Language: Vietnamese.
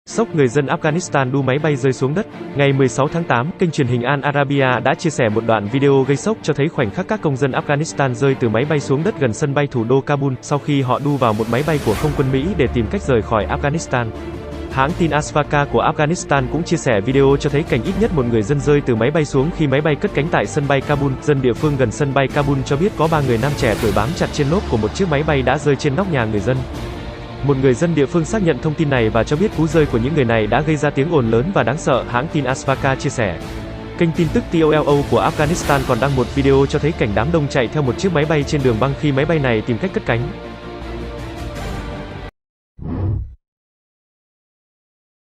Sốc người dân Afghanistan đu máy bay rơi xuống đất. Ngày 16 tháng 8, kênh truyền hình Al Arabiya đã chia sẻ một đoạn video gây sốc cho thấy khoảnh khắc các công dân Afghanistan rơi từ máy bay xuống đất gần sân bay thủ đô Kabul, sau khi họ đu vào một máy bay của không quân Mỹ để tìm cách rời khỏi Afghanistan. Hãng tin Asvaka của Afghanistan cũng chia sẻ video cho thấy cảnh ít nhất một người dân rơi từ máy bay xuống khi máy bay cất cánh tại sân bay Kabul. Dân địa phương gần sân bay Kabul cho biết có 3 người nam trẻ tuổi bám chặt trên lốp của một chiếc máy bay đã rơi trên nóc nhà người dân. Một người dân địa phương xác nhận thông tin này và cho biết cú rơi của những người này đã gây ra tiếng ồn lớn và đáng sợ, hãng tin Asvaka chia sẻ. Kênh tin tức TOLO của Afghanistan còn đăng một video cho thấy cảnh đám đông chạy theo một chiếc máy bay trên đường băng khi máy bay này tìm cách cất cánh.